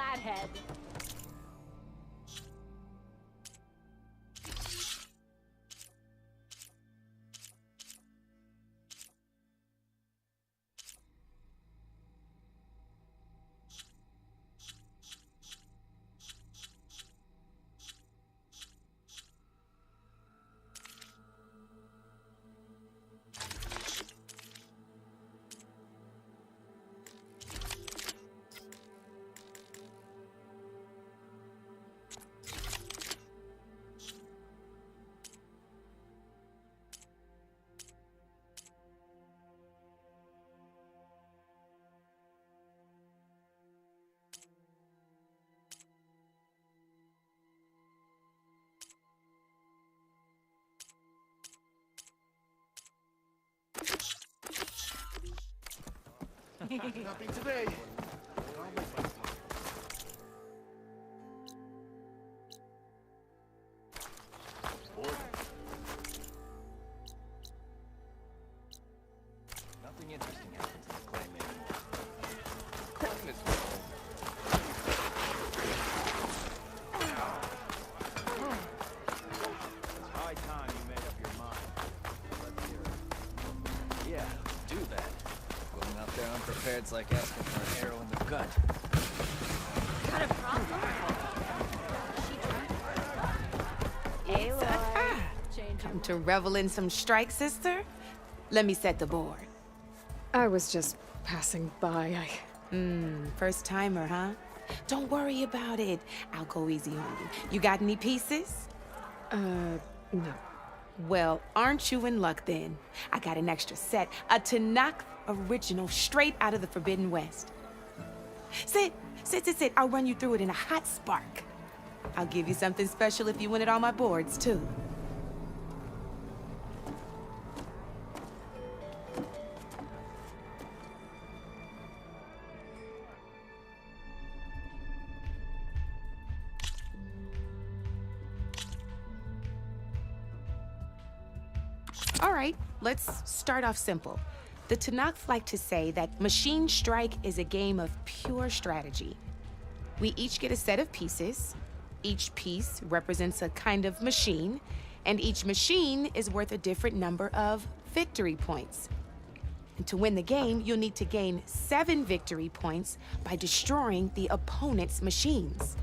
flathead. Nothing today. Nothing interesting happens in the claim anymore. It's high time you made up your mind. Let's hear it. Yeah, do that. Going out there unprepared's like asking for an arrow in the gut. Got a problem? Hey, Come to revel in some strike, sister? Let me set the board. I was just passing by. First timer, huh? Don't worry about it. I'll go easy on you. You got any pieces? No. Well, aren't you in luck then? I got an extra set, a Tanakh original straight out of the Forbidden West. Sit. I'll run you through it in a hot spark. I'll give you something special if you win at all my boards, too. All right, let's start off simple. The Tanakh like to say that Machine Strike is a game of pure strategy. We each get a set of pieces. Each piece represents a kind of machine, and each machine is worth a different number of victory points. And to win the game, you'll need to gain 7 victory points by destroying the opponent's machines.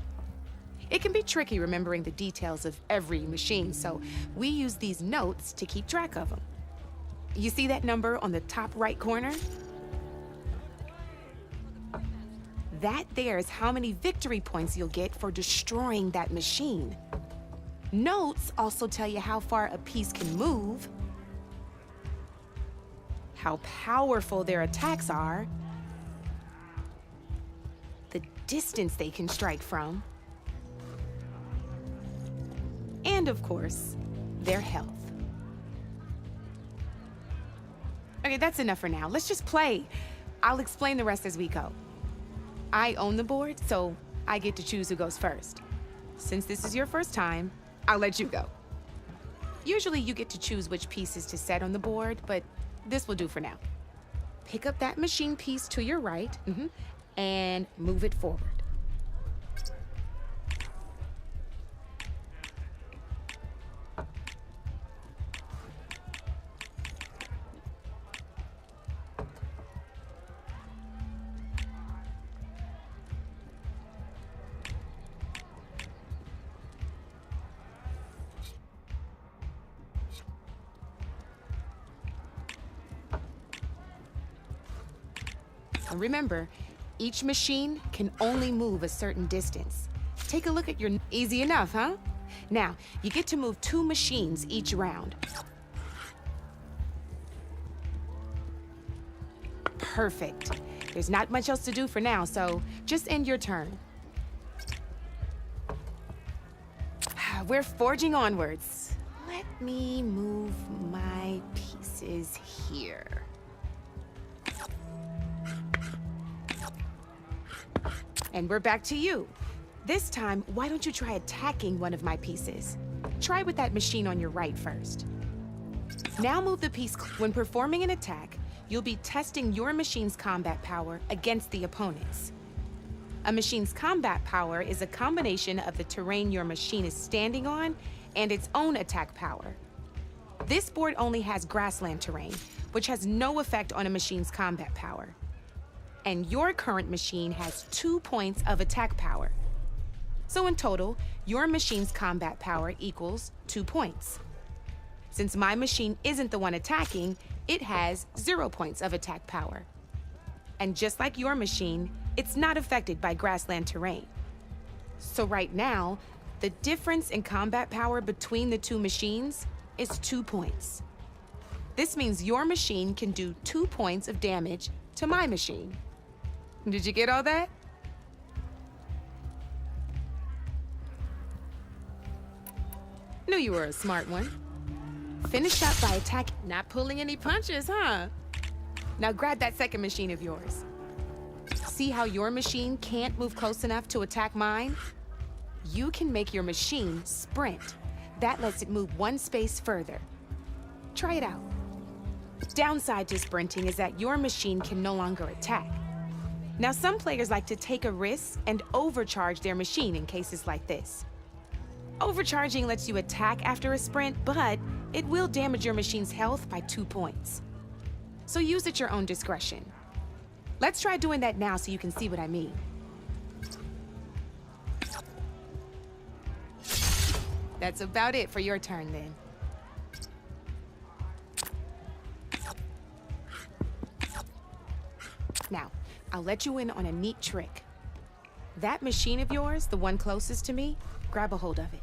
It can be tricky remembering the details of every machine, so we use these notes to keep track of them. You see that number on the top right corner? That there is how many victory points you'll get for destroying that machine. Notes also tell you how far a piece can move, how powerful their attacks are, the distance they can strike from, and of course, their health. Okay, that's enough for now. Let's just play. I'll explain the rest as we go. I own the board, so I get to choose who goes first. Since this is your first time, I'll let you go. Usually you get to choose which pieces to set on the board, but this will do for now. Pick up that machine piece to your right, and move it forward. And remember, each machine can only move a certain distance. Take a look at your... Easy enough, huh? Now, you get to move 2 machines each round. Perfect. There's not much else to do for now, so just end your turn. We're forging onwards. Let me move my pieces here. And we're back to you. This time, why don't you try attacking one of my pieces? Try with that machine on your right first. Now move the piece. When performing an attack, you'll be testing your machine's combat power against the opponent's. A machine's combat power is a combination of the terrain your machine is standing on and its own attack power. This board only has grassland terrain, which has no effect on a machine's combat power. And your current machine has 2 points of attack power. So in total, your machine's combat power equals 2 points. Since my machine isn't the one attacking, it has 0 points of attack power. And just like your machine, it's not affected by grassland terrain. So right now, the difference in combat power between the two machines is 2 points. This means your machine can do 2 points of damage to my machine. Did you get all that? Knew you were a smart one. Finish up by not pulling any punches, huh? Now grab that second machine of yours. See how your machine can't move close enough to attack mine? You can make your machine sprint. That lets it move 1 space further. Try it out. Downside to sprinting is that your machine can no longer attack. Now, some players like to take a risk and overcharge their machine in cases like this. Overcharging lets you attack after a sprint, but it will damage your machine's health by 2 points. So use at your own discretion. Let's try doing that now so you can see what I mean. That's about it for your turn then. Now, I'll let you in on a neat trick. That machine of yours, the one closest to me, grab a hold of it.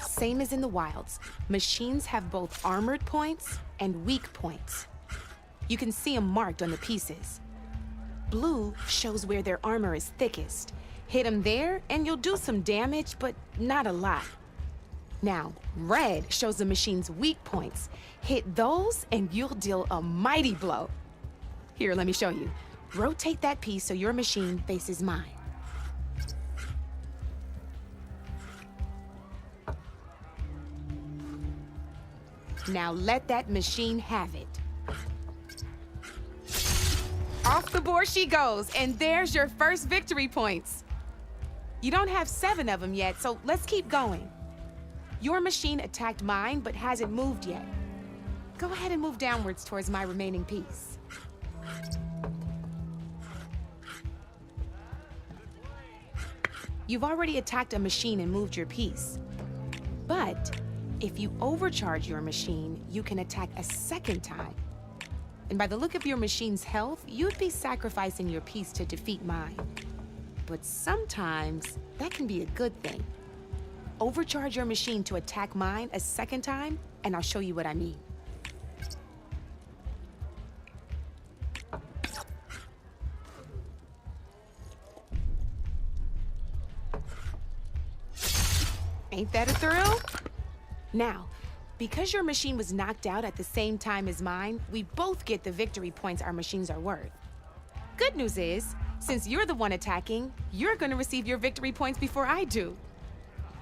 Same as in the wilds, machines have both armored points and weak points. You can see them marked on the pieces. Blue shows where their armor is thickest. Hit them there and you'll do some damage, but not a lot. Now, red shows the machine's weak points. Hit those and you'll deal a mighty blow. Here, let me show you. Rotate that piece so your machine faces mine. Now let that machine have it. Off the board she goes, and there's your first victory points. You don't have 7 of them yet, so let's keep going. Your machine attacked mine, but hasn't moved yet. Go ahead and move downwards towards my remaining piece. You've already attacked a machine and moved your piece. But if you overcharge your machine, you can attack a second time. And by the look of your machine's health, you'd be sacrificing your piece to defeat mine. But sometimes that can be a good thing. Overcharge your machine to attack mine a second time, and I'll show you what I mean. Ain't that a thrill? Now, because your machine was knocked out at the same time as mine, we both get the victory points our machines are worth. Good news is, since you're the one attacking, you're gonna receive your victory points before I do.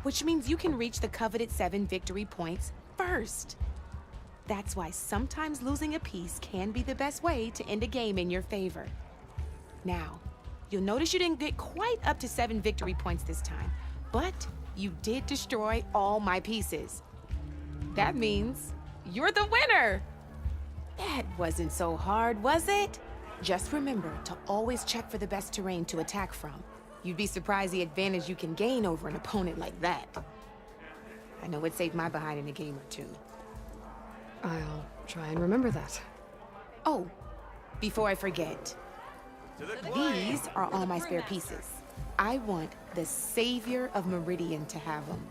Which means you can reach the coveted 7 victory points first. That's why sometimes losing a piece can be the best way to end a game in your favor. Now, you'll notice you didn't get quite up to 7 victory points this time, but you did destroy all my pieces. That means you're the winner! That wasn't so hard, was it? Just remember to always check for the best terrain to attack from. You'd be surprised the advantage you can gain over an opponent like that. I know it saved my behind in a game or two. I'll try and remember that. Oh, before I forget, these are all my spare pieces. I want the Savior of Meridian to have them.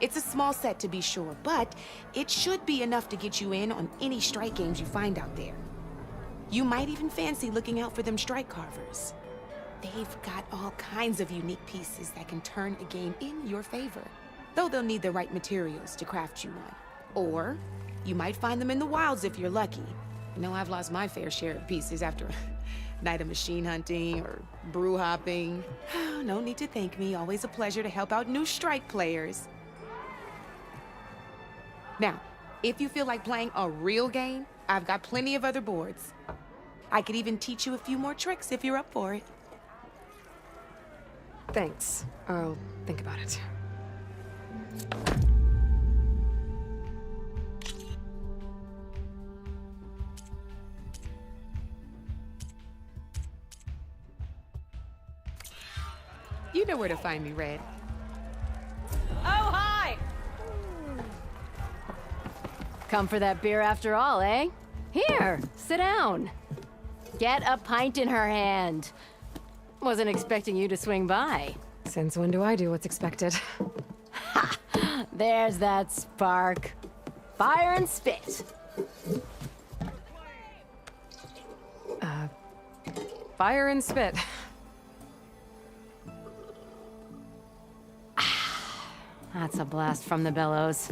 It's a small set to be sure, but it should be enough to get you in on any strike games you find out there. You might even fancy looking out for them strike carvers. They've got all kinds of unique pieces that can turn a game in your favor, though they'll need the right materials to craft you one. Or you might find them in the wilds if you're lucky. You know, I've lost my fair share of pieces after a night of machine hunting or brew hopping. No need to thank me. Always a pleasure to help out new strike players. Now, if you feel like playing a real game, I've got plenty of other boards. I could even teach you a few more tricks if you're up for it. Thanks. I'll think about it. You know where to find me, Red. Oh, hi! Come for that beer after all, eh? Here, sit down. Get a pint in her hand. Wasn't expecting you to swing by. Since when do I do what's expected? There's that spark. Fire and spit. Fire and spit. That's a blast from the bellows.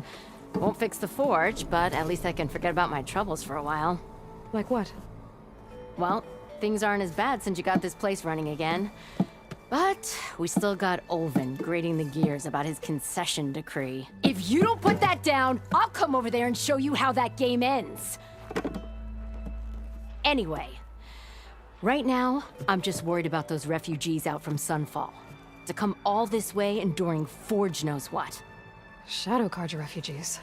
Won't fix the forge, but at least I can forget about my troubles for a while. Like what? Well, things aren't as bad since you got this place running again. But we still got Olvin grating the gears about his concession decree. If you don't put that down, I'll come over there and show you how that game ends. Anyway, right now, I'm just worried about those refugees out from Sunfall. To come all this way enduring Forge knows what. Shadow Carja refugees.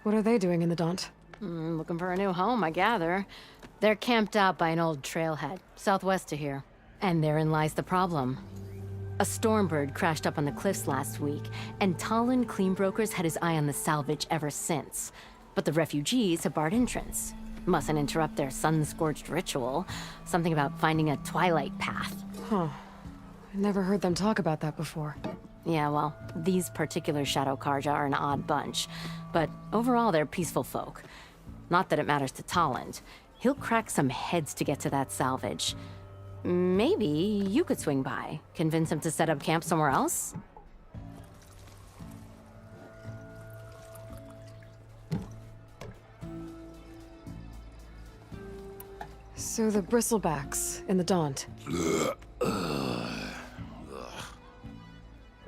What are they doing in the Daunt? Looking for a new home, I gather. They're camped out by an old trailhead, southwest of here. And therein lies the problem. A Stormbird crashed up on the cliffs last week, and Talon Cleanbrokers had his eye on the salvage ever since. But the refugees have barred entrance. Mustn't interrupt their sun-scorched ritual. Something about finding a twilight path. Huh. I never heard them talk about that before. Yeah, well, these particular Shadow Carja are an odd bunch. But overall, they're peaceful folk. Not that it matters to Talon. He'll crack some heads to get to that salvage. Maybe you could swing by, convince him to set up camp somewhere else? So the bristlebacks in the Daunt.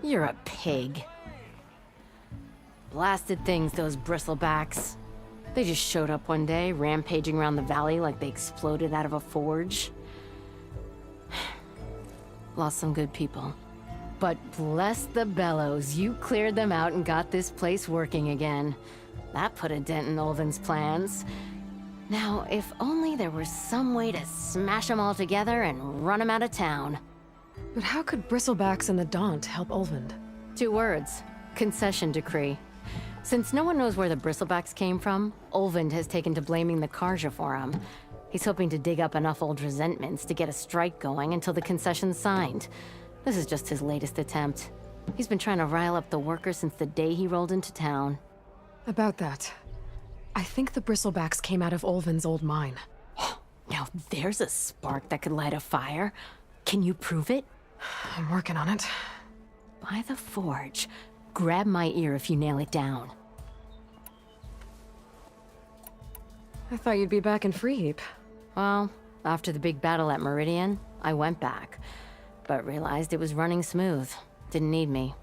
You're a pig. Blasted things, those bristlebacks. They just showed up one day, rampaging around the valley like they exploded out of a forge. Lost some good people. But bless the bellows, you cleared them out and got this place working again. That put a dent in Olvin's plans. Now, if only there was some way to smash them all together and run them out of town. But how could bristlebacks in the Daunt help Olvind? 2 words. Concession decree. Since no one knows where the bristlebacks came from, Olvind has taken to blaming the Carja for them. He's hoping to dig up enough old resentments to get a strike going until the concession's signed. This is just his latest attempt. He's been trying to rile up the workers since the day he rolled into town. About that, I think the bristlebacks came out of Olvin's old mine. Now there's a spark that could light a fire. Can you prove it? I'm working on it. By the forge. Grab my ear if you nail it down. I thought you'd be back in Freeheap. Well, after the big battle at Meridian, I went back. But realized it was running smooth. Didn't need me.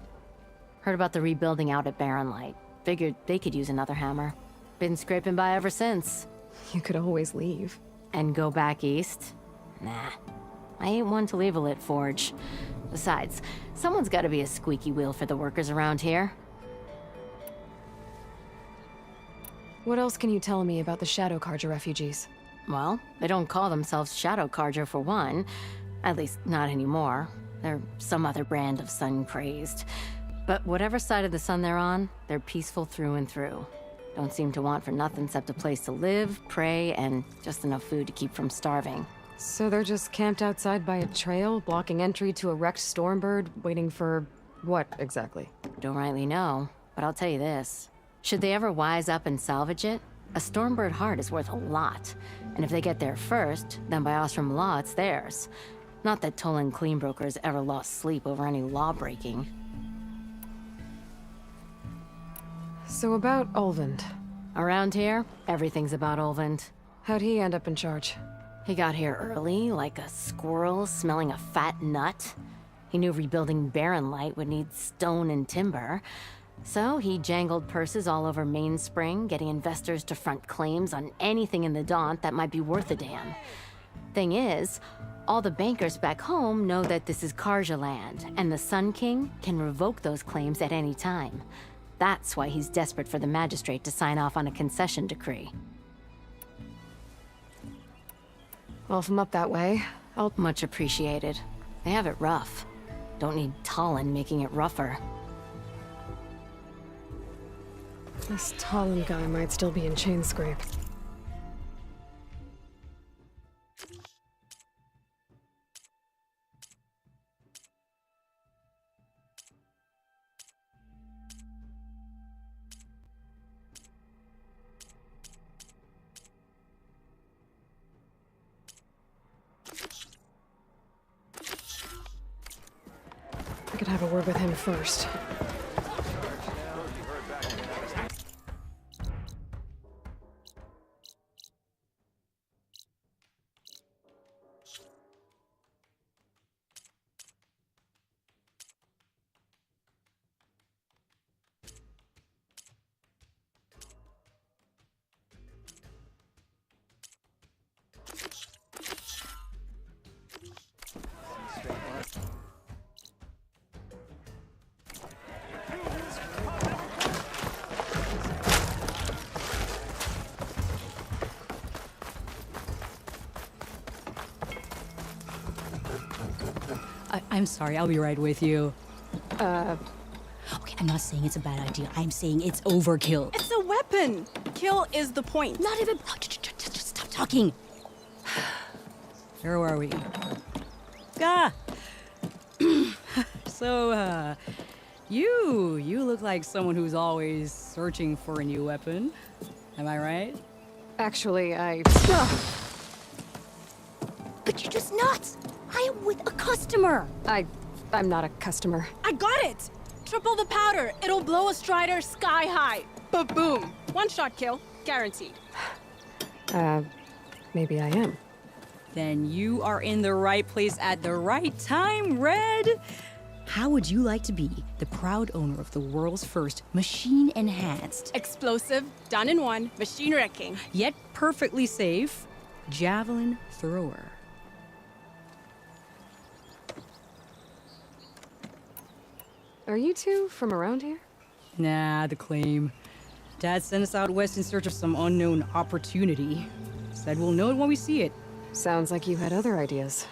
Heard about the rebuilding out at Barren Light. Figured they could use another hammer. Been scraping by ever since. You could always leave. And go back east? Nah. I ain't one to leave a lit forge. Besides, someone's gotta be a squeaky wheel for the workers around here. What else can you tell me about the Shadow Carja refugees? Well, they don't call themselves Shadow Carja for one. At least, not anymore. They're some other brand of sun-crazed. But whatever side of the sun they're on, they're peaceful through and through. Don't seem to want for nothing except a place to live, pray, and just enough food to keep from starving. So they're just camped outside by a trail, blocking entry to a wrecked Stormbird, waiting for what exactly? Don't rightly know, but I'll tell you this. Should they ever wise up and salvage it, a Stormbird heart is worth a lot. And if they get there first, then by Ostrom law, it's theirs. Not that Tolan Cleanbrokers ever lost sleep over any law-breaking. So about Olvind. Around here, everything's about Olvind. How'd he end up in charge? He got here early, like a squirrel smelling a fat nut. He knew rebuilding Barren Light would need stone and timber. So he jangled purses all over Mainspring, getting investors to front claims on anything in the Daunt that might be worth a damn. Thing is, all the bankers back home know that this is Karja land, and the Sun King can revoke those claims at any time. That's why he's desperate for the magistrate to sign off on a concession decree. Well, if I'm up that way, I'll... Much appreciated. They have it rough. Don't need Talon making it rougher. This Talon guy might still be in chain scrape. I could have a word with him first. I'm sorry, I'll be right with you. Okay, I'm not saying it's a bad idea. I'm saying it's overkill. It's a weapon. Kill is the point. Not even... Oh, just stop talking. Where are we? Ah! So, you look like someone who's always searching for a new weapon. Am I right? Actually, But you're just nuts. I am with a customer. I'm not a customer. I got it. Triple the powder. It'll blow a Strider sky high. Ba-boom. One shot kill. Guaranteed. Maybe I am. Then you are in the right place at the right time, Red. How would you like to be the proud owner of the world's first machine-enhanced, Explosive, done in one, machine wrecking. Yet perfectly safe, javelin thrower? Are you two from around here? Nah, the claim. Dad sent us out west in search of some unknown opportunity. Said we'll know it when we see it. Sounds like you had other ideas.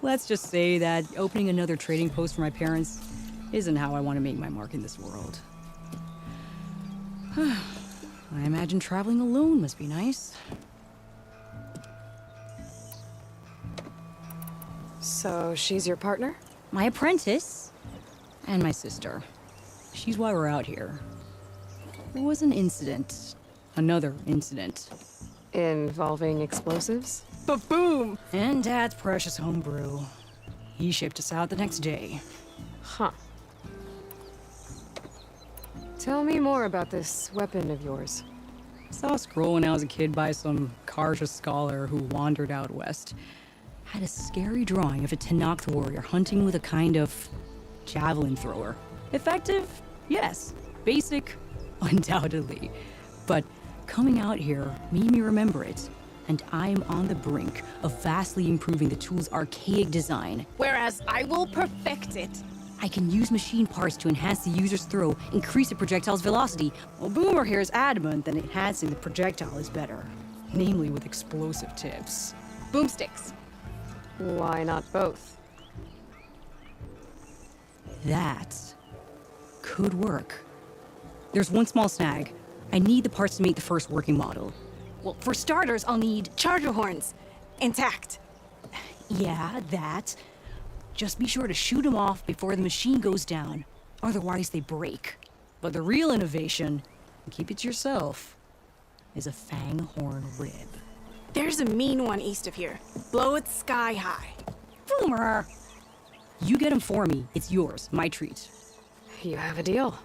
Let's just say that opening another trading post for my parents isn't how I want to make my mark in this world. I imagine traveling alone must be nice. So she's your partner? My apprentice and my sister. She's why we're out here. There was an incident. Another incident. Involving explosives? Ba-boom. And Dad's precious homebrew. He shipped us out the next day. Huh. Tell me more about this weapon of yours. Saw a scroll when I was a kid by some Karja scholar who wandered out west. Had a scary drawing of a Tenakth warrior hunting with a kind of javelin thrower. Effective? Yes. Basic? Undoubtedly. But coming out here made me remember it. And I'm on the brink of vastly improving the tool's archaic design. Whereas I will perfect it. I can use machine parts to enhance the user's throw, increase the projectile's velocity. Well, Boomer here is adamant that enhancing the projectile is better. Namely with explosive tips. Boomsticks. Why not both? That could work. There's one small snag. I need the parts to make the first working model. Well, for starters, I'll need charger horns. Intact. Yeah, that. Just be sure to shoot them off before the machine goes down. Otherwise, they break. But the real innovation, and keep it to yourself, is a fang horn rib. There's a mean one east of here. Blow it sky high. Boomer! You get him for me. It's yours. My treat. You have a deal.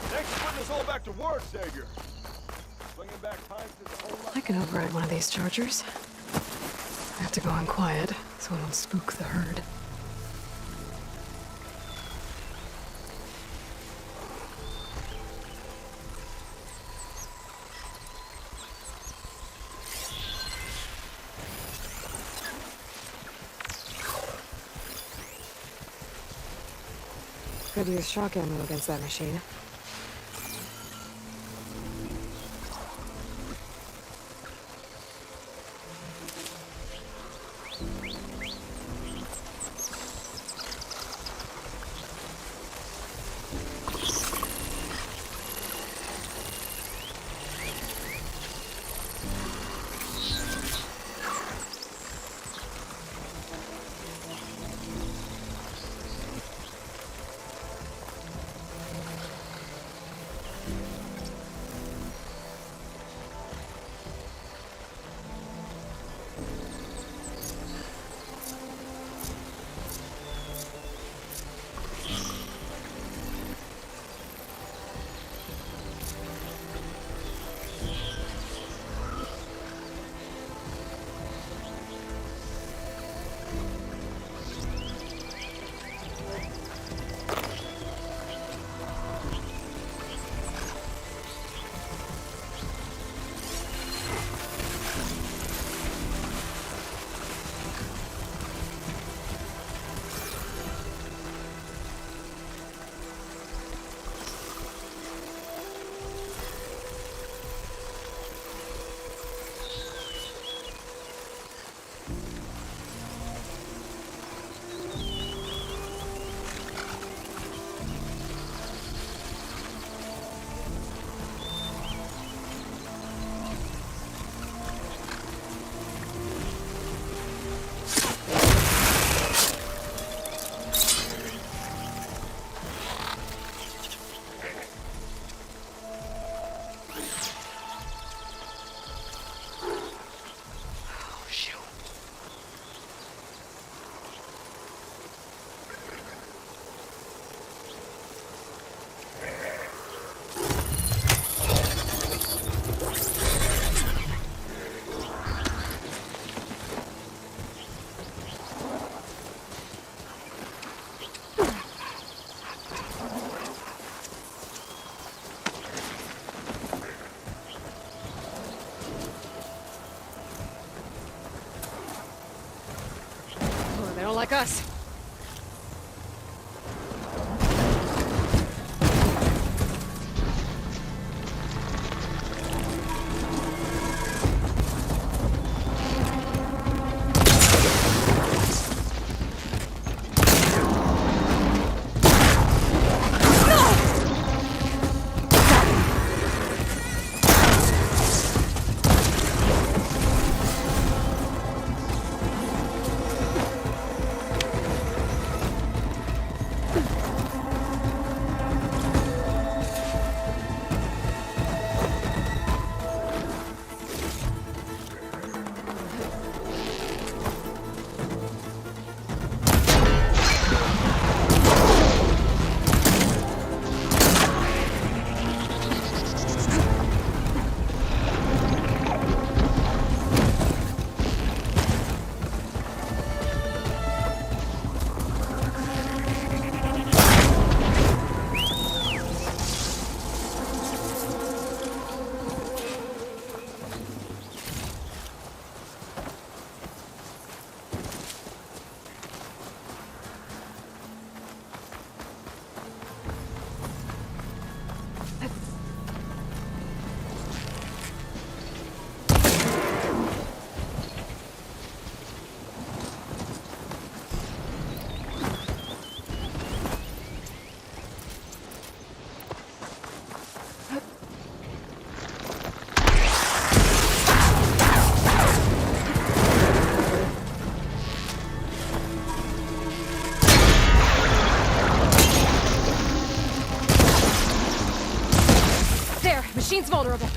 Thanks for putting us all back to work, Savior. Bringing back time to the whole I can override one of these chargers. I have to go in quiet, so I don't spook the herd. Could use shock ammo against that machine. They don't like us. Machine's vulnerable.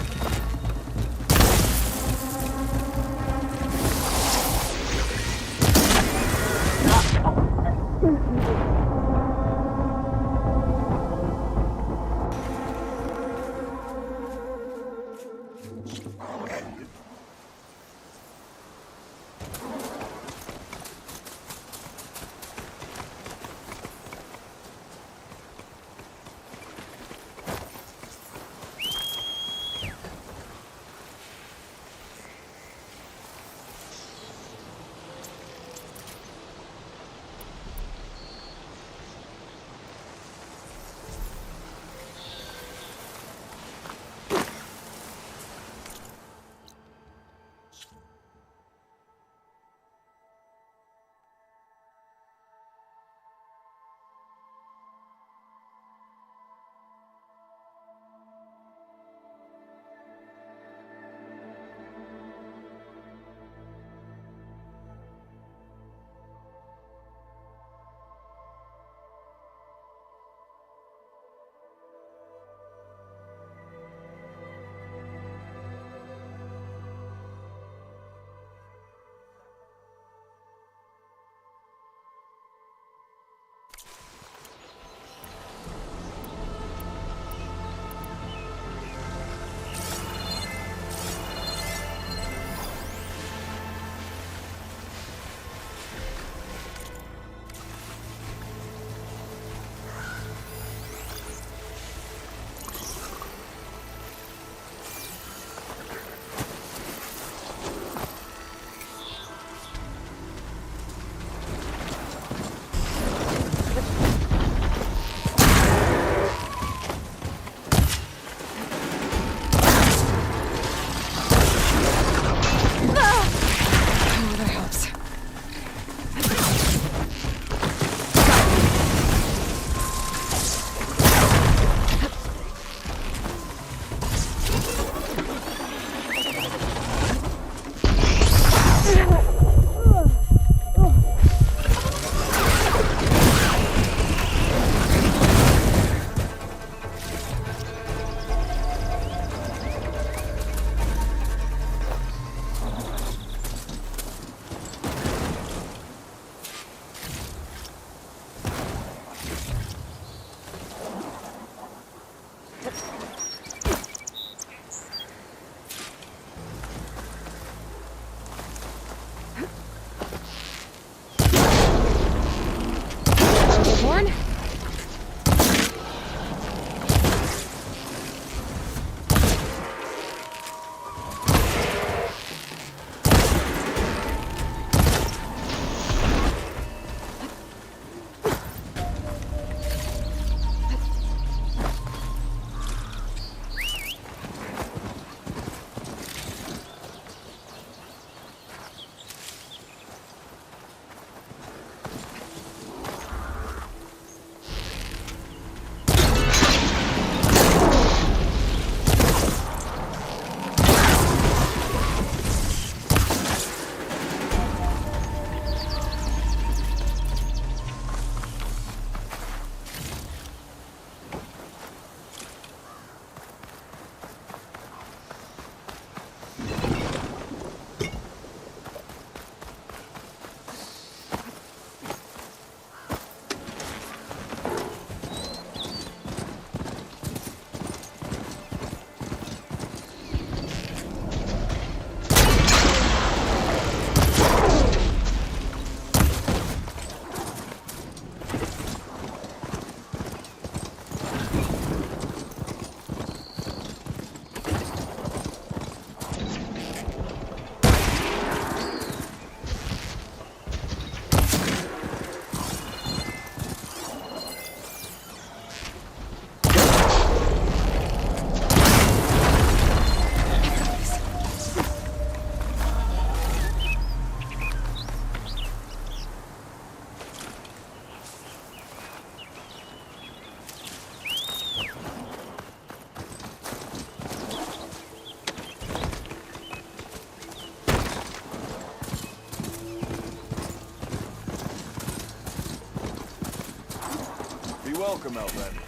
welcome, Outlander.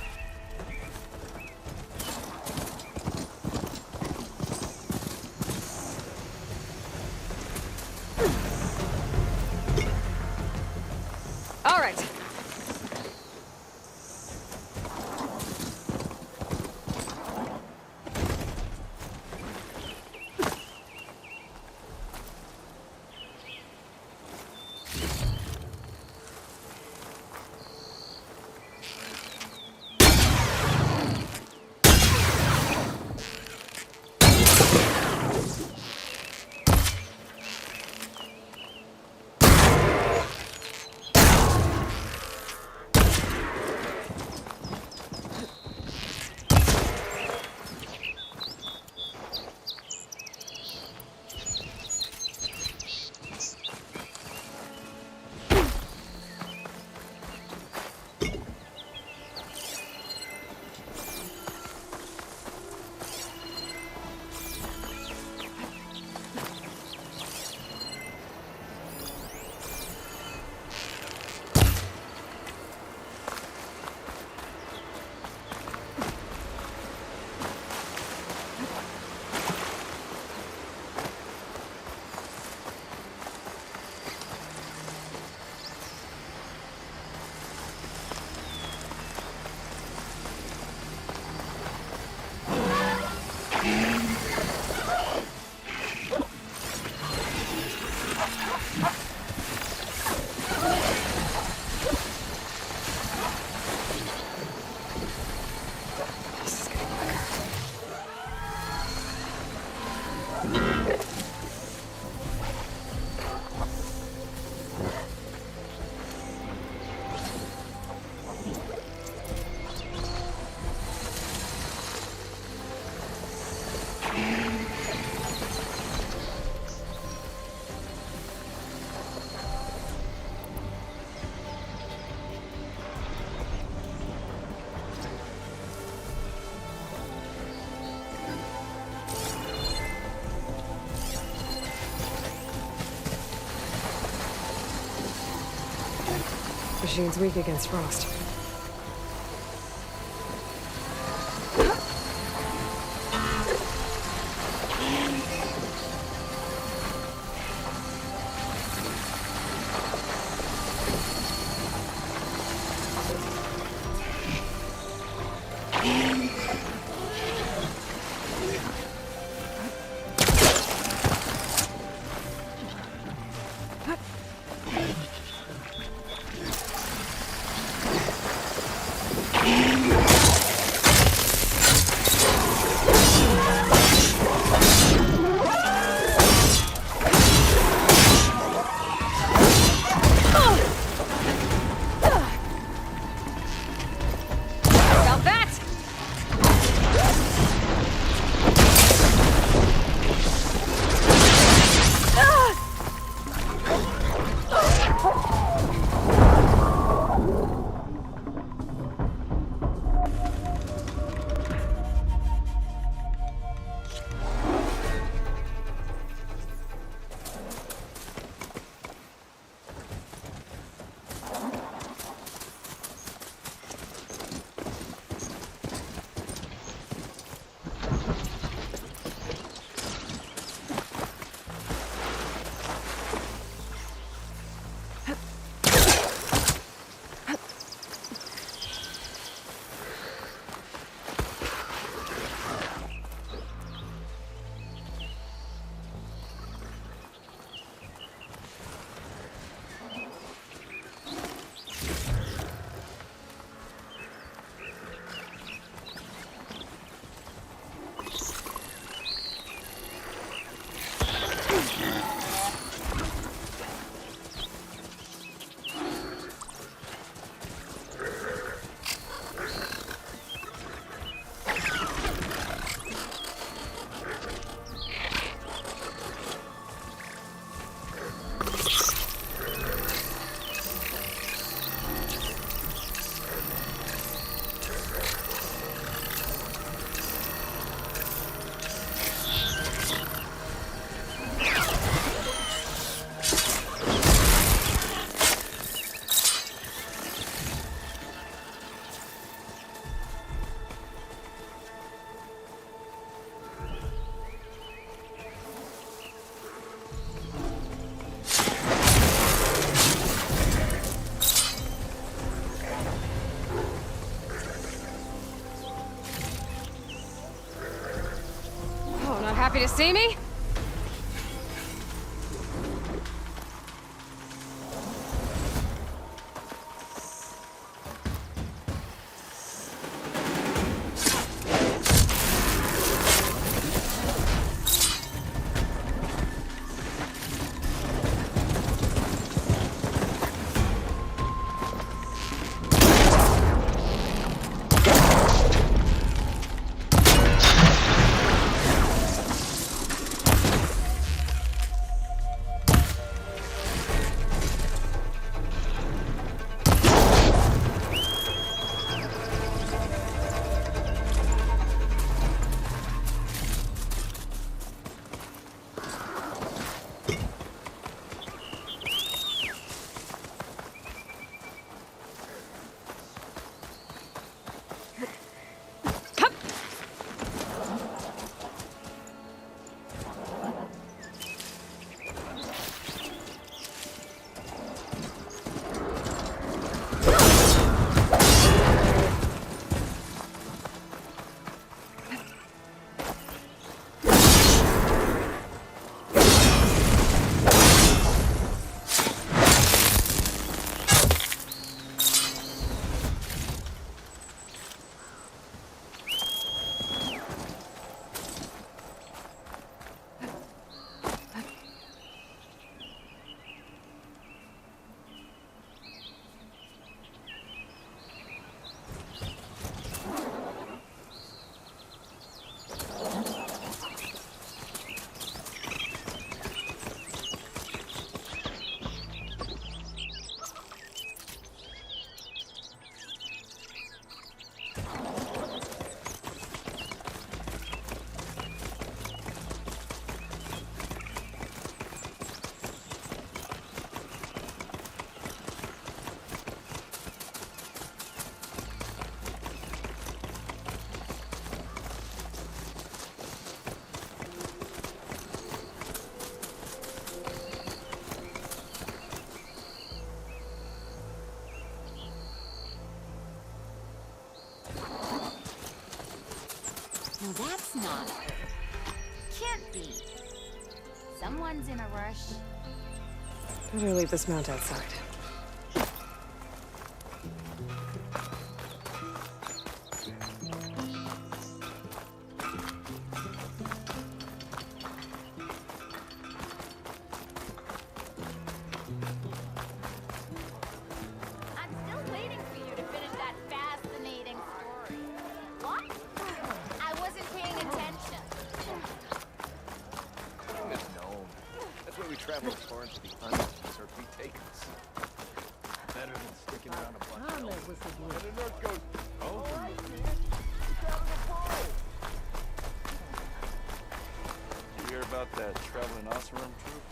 All right. Machine's weak against frost. Happy to see me? No, that's not. Can't be. Someone's in a rush. Better leave this mount outside. I'm still waiting for you to finish that fascinating story. What? I wasn't paying attention. Being a gnome. That's why we travel far into the unknowns or retake us. Better than sticking around a bunch of elves. And the nurse goes, all right, man, get out of the pole. You hear about that traveling Oseram troop?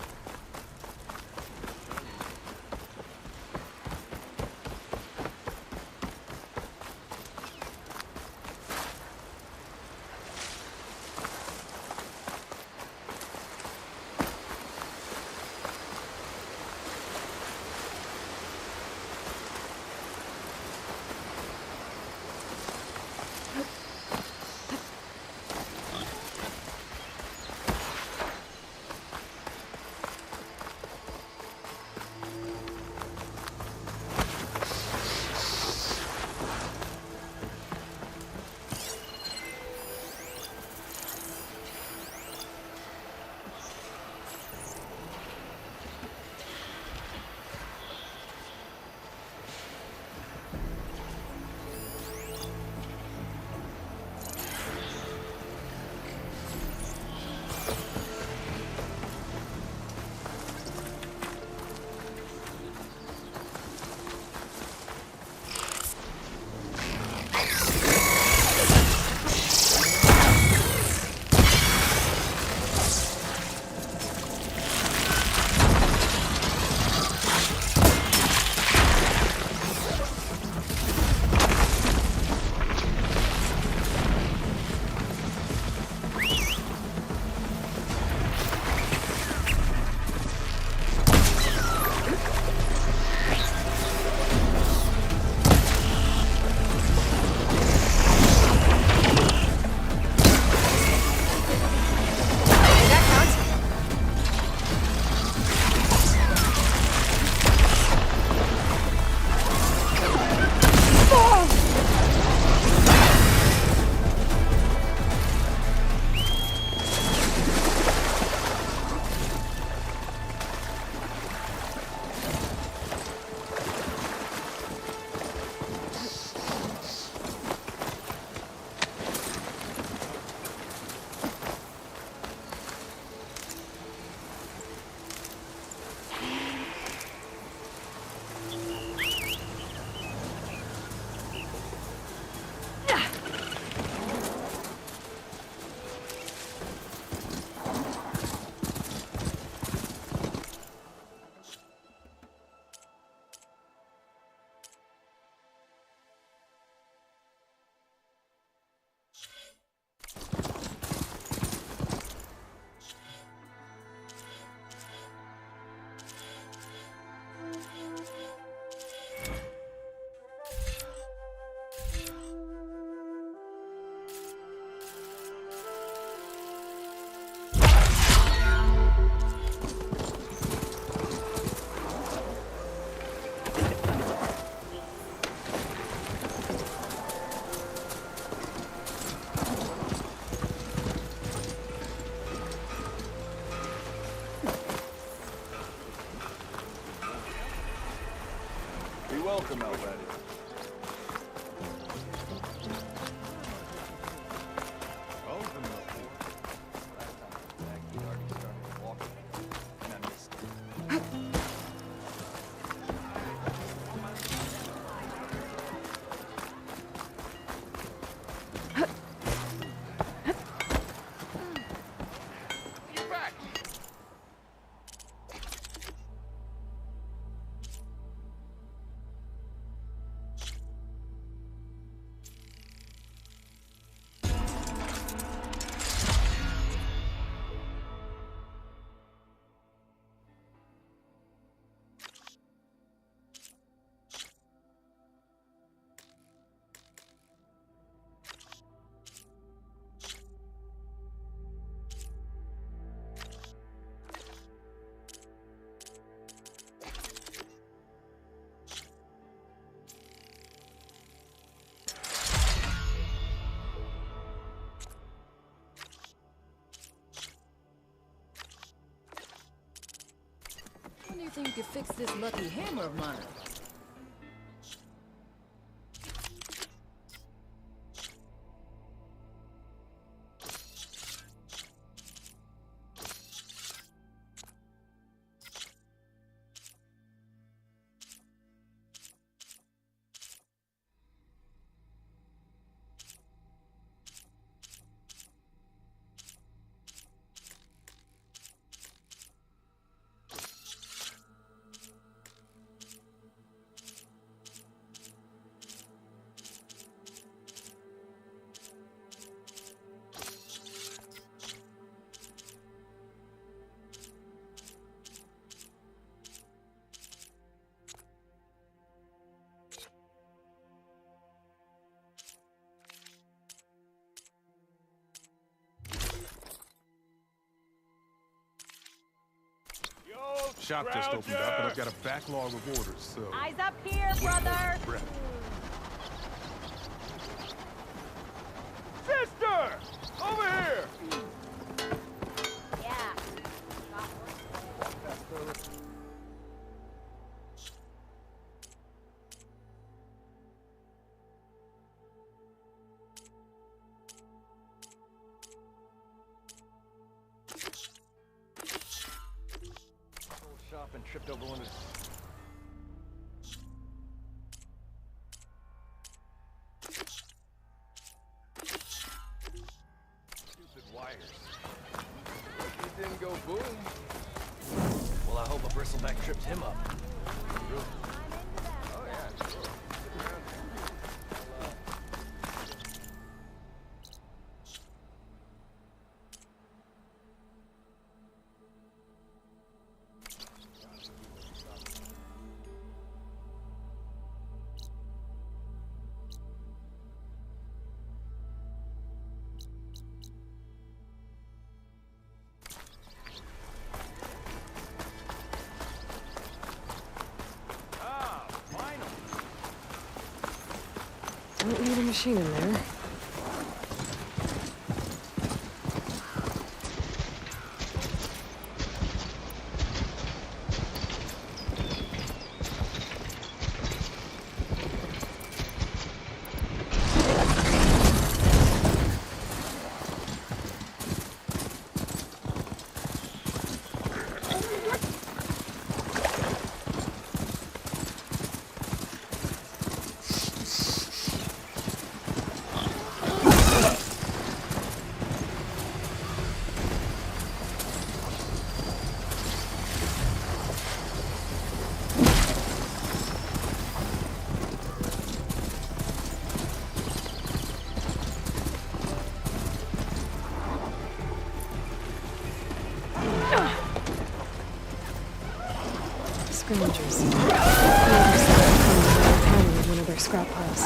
Be welcome, Already. Last time I was back, he'd already started walking, and I missed it. Get back! When do you think you could fix this lucky hammer of mine? Shop just opened up, and I've got a backlog of orders, so... Eyes up here, brother! Sister! Over here! Yeah. Shop and tripped over one of his... Stupid wires. It didn't go boom. Well, I hope a bristleback tripped him up. Really? Oh yeah, sure. Stick around here. Don't need a machine in there. Scavengers. One of their scrap piles.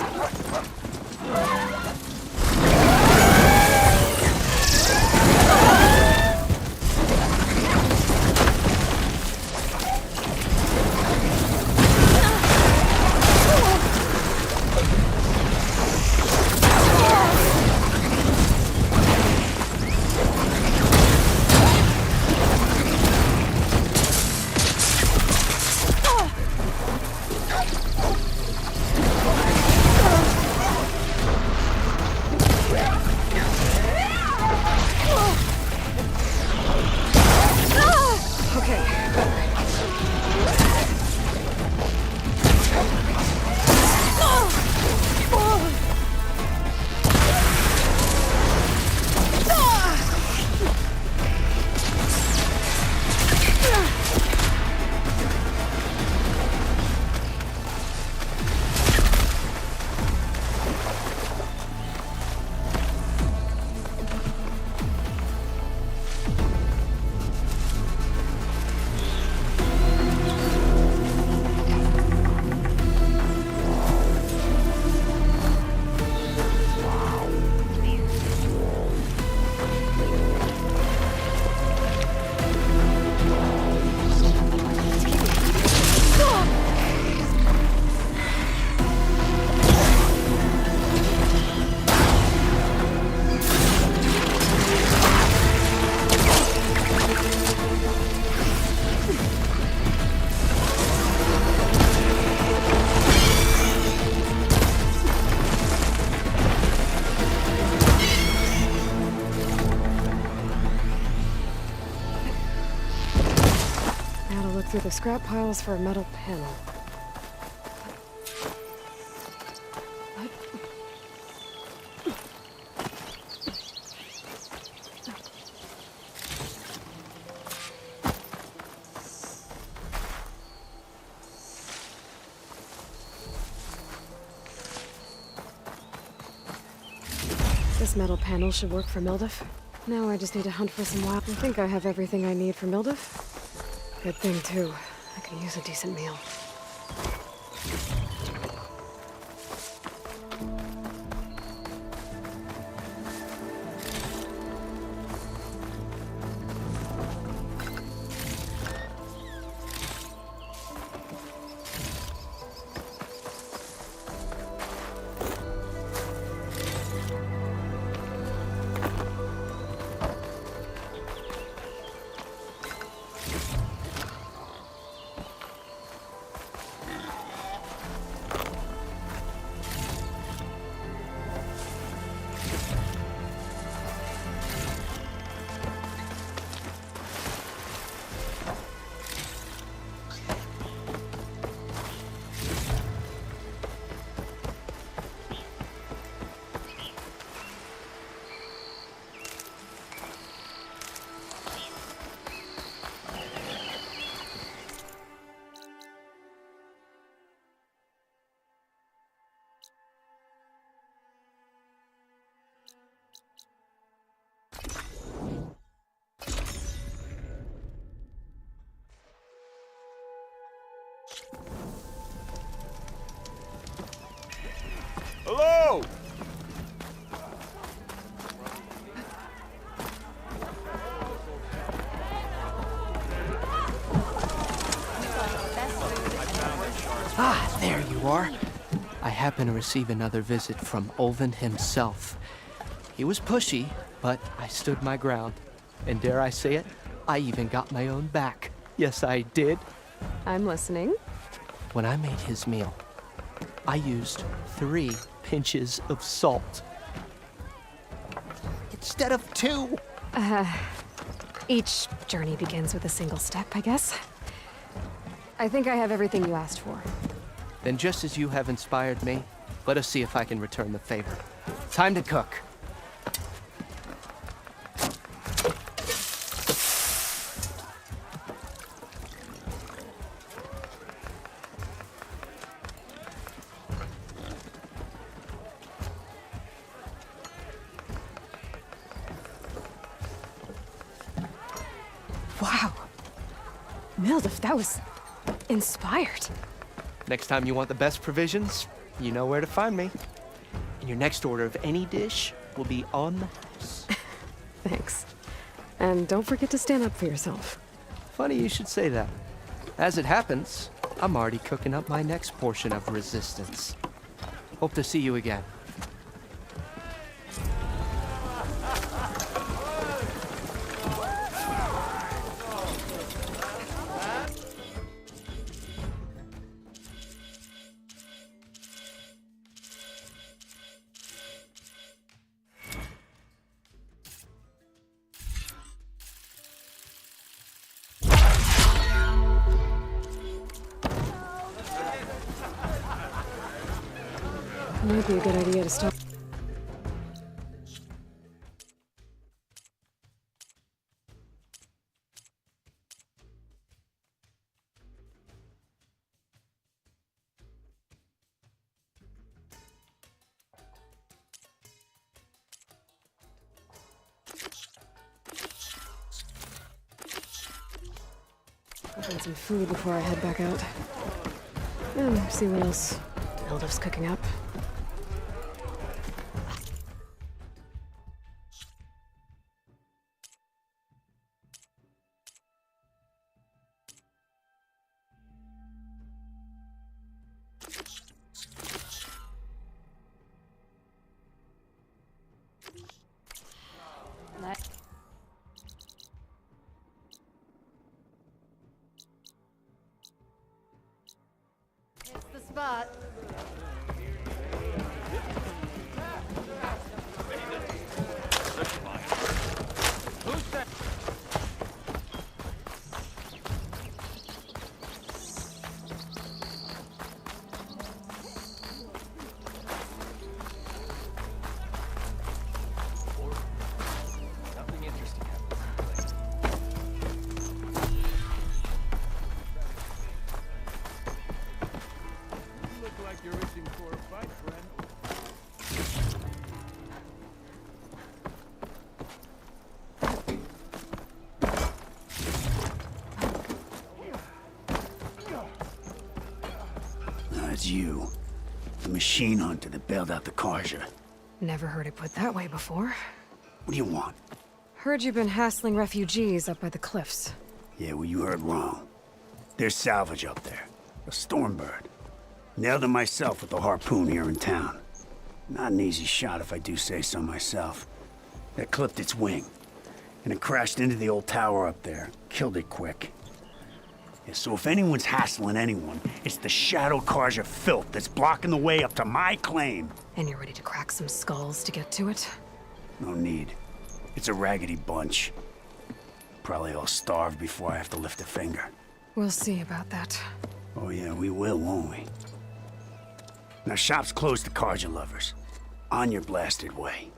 the scrap piles for a metal panel. This metal panel should work for Mildif. Now I just need to hunt for some wild. I think I have everything I need for Mildif. Good thing, too. I can use a decent meal. Hello! Ah, there you are. I happen to receive another visit from Ulvin himself. He was pushy, but I stood my ground. And dare I say it, I even got my own back. Yes, I did. I'm listening. When I made his meal, I used 3 pinches of salt. Instead of 2. Each journey begins with a single step, I guess. I think I have everything you asked for. Then just as you have inspired me, let us see if I can return the favor. Time to cook. Wow. Mildif, that was inspired. Next time you want the best provisions, you know where to find me. And your next order of any dish will be on the house. Thanks. And don't forget to stand up for yourself. Funny you should say that. As it happens, I'm already cooking up my next portion of resistance. Hope to see you again. Might be a good idea to start. I'll find some food before I head back out. And see what else Mildif's cooking up. It's the spot. you're itching for a fight, friend. It's you. The machine hunter that bailed out the Karja. Never heard it put that way before. What do you want? Heard you've been hassling refugees up by the cliffs. Yeah, well, you heard wrong. There's salvage up there. A Stormbird. Nailed him myself with the harpoon here in town. Not an easy shot if I do say so myself. That clipped its wing. And it crashed into the old tower up there. Killed it quick. Yeah, so if anyone's hassling anyone, it's the Shadow Karja filth that's blocking the way up to my claim. And you're ready to crack some skulls to get to it? No need. It's a raggedy bunch. Probably all starved before I have to lift a finger. We'll see about that. Oh yeah, we will, won't we? Now shop's closed to Karja lovers. On your blasted way.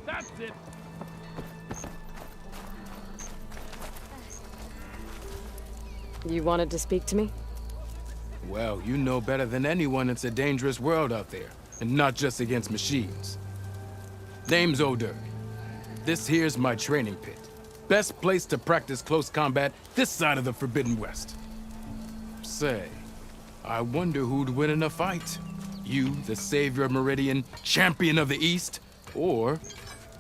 That's it. You wanted to speak to me? Well, you know better than anyone it's a dangerous world out there, and not just against machines. Name's O'Dirk. This here's my training pit. Best place to practice close combat this side of the Forbidden West. Say, I wonder who'd win in a fight. You, the savior of Meridian, champion of the East, or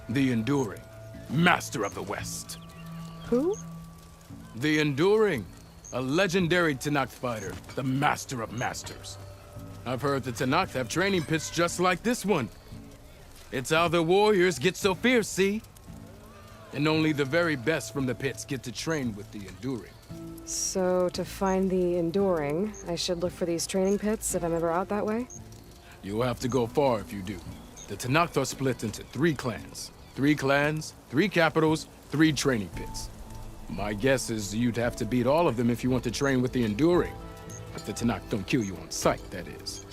the Enduring, master of the West. Who? The Enduring, a legendary Tenakth fighter, the master of masters. I've heard the Tenakth have training pits just like this one. It's how the warriors get so fierce, see? And only the very best from the pits get to train with the Enduring. So, to find the Enduring, I should look for these training pits if I'm ever out that way? You'll have to go far if you do. The Tenakth are split into 3 clans. 3 clans, 3 capitals, 3 training pits. My guess is you'd have to beat all of them if you want to train with the Enduring. If the Tenakth don't kill you on sight, that is.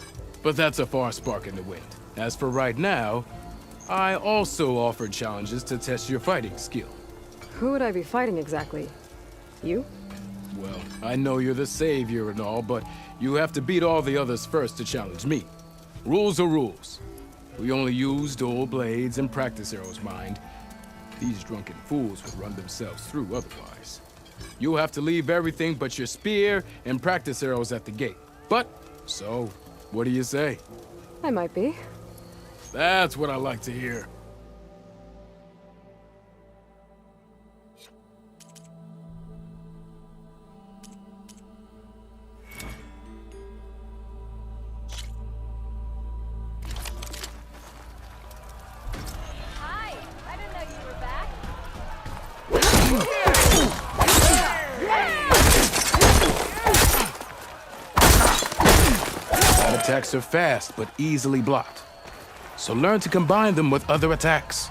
But that's a far spark in the wind. As for right now, I also offered challenges to test your fighting skill. Who would I be fighting exactly? You? Well, I know you're the savior and all, but you have to beat all the others first to challenge me. Rules are rules. We only use dual blades and practice arrows, mind. These drunken fools would run themselves through otherwise. You'll have to leave everything but your spear and practice arrows at the gate. But, so, what do you say? I might be. That's what I like to hear. Hi, I didn't know you were back. That attacks are fast, but easily blocked. So learn to combine them with other attacks.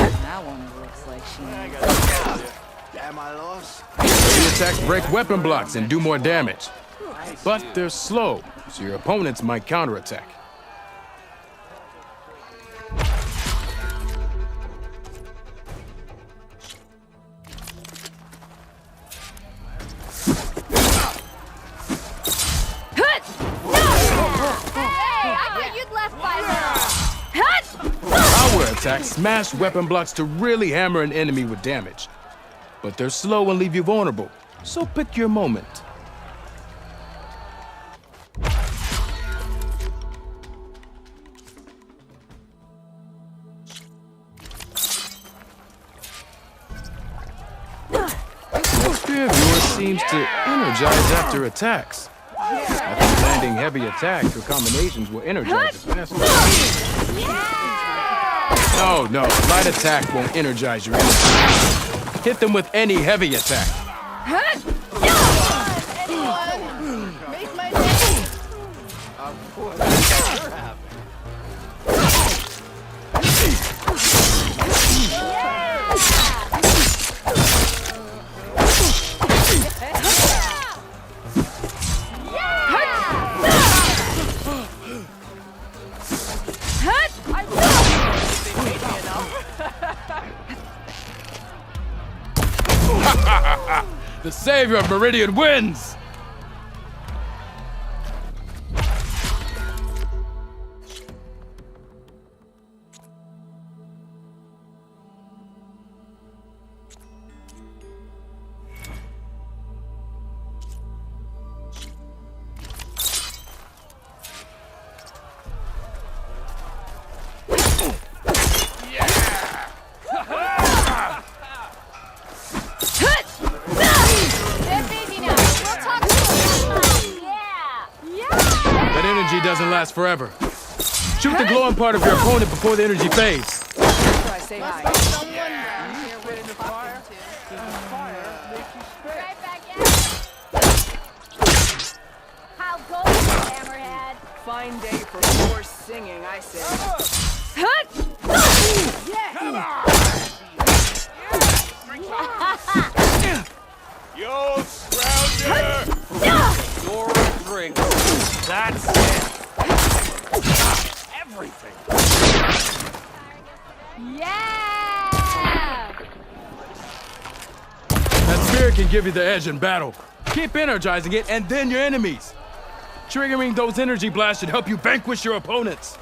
That one looks like she... Damn, I lost. These attacks break weapon blocks and do more damage. But they're slow, so your opponents might counterattack. Power attacks smash weapon blocks to really hammer an enemy with damage. But they're slow and leave you vulnerable, so pick your moment. Most spear viewer seems to energize after attacks. I think landing heavy attacks or combinations will energize it faster. No, light attack won't energize your enemies. Hit them with any heavy attack. Of course, you're happy. The savior of Meridian wins! Doesn't last forever. Shoot the glowing part of your opponent before the energy fades. Say hi. Right back at you. How goes it, Hammerhead? Fine day for forced singing, I say. Yo, Scrounger! Your drink. That's it. Everything. Yeah! That spirit can give you the edge in battle. Keep energizing it and then your enemies. Triggering those energy blasts should help you vanquish your opponents.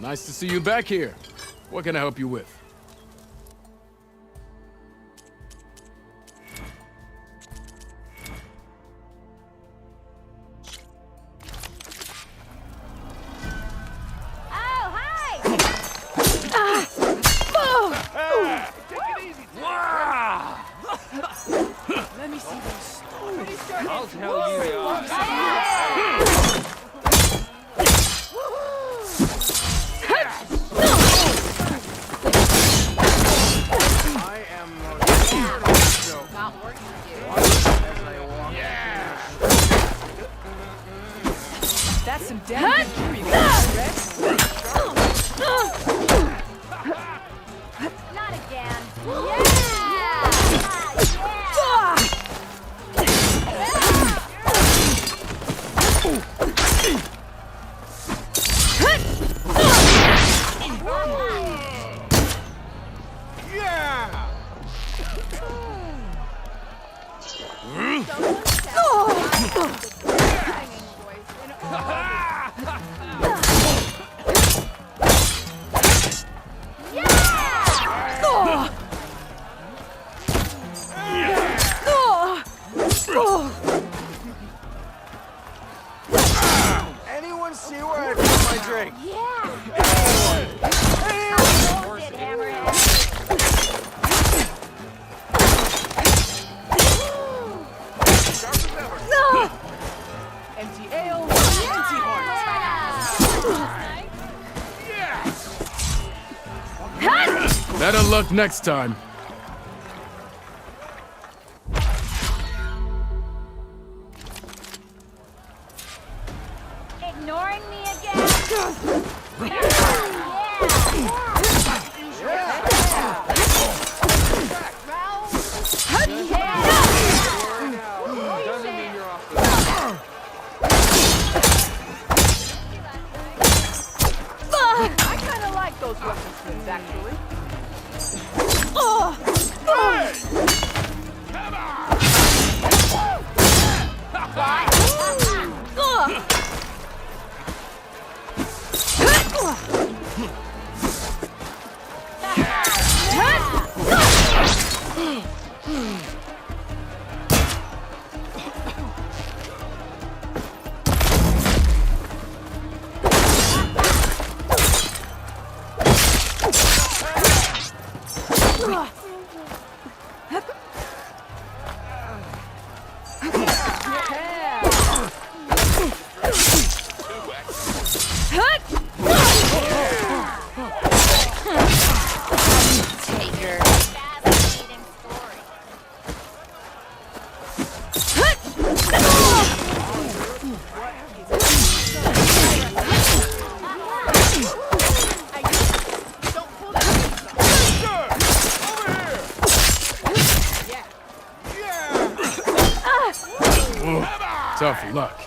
Nice to see you back here. What can I help you with? Oh, hi! Take it easy. Let me see those. I'll tell you the opposite. I am got work to do. That's some damn good tree, Not again. Anyone see where I put my drink? Empty ale, empty heart. Better luck next time. Ignoring me again? Doesn't mean you're off the I kind of like those weapon spins, actually. Tough luck.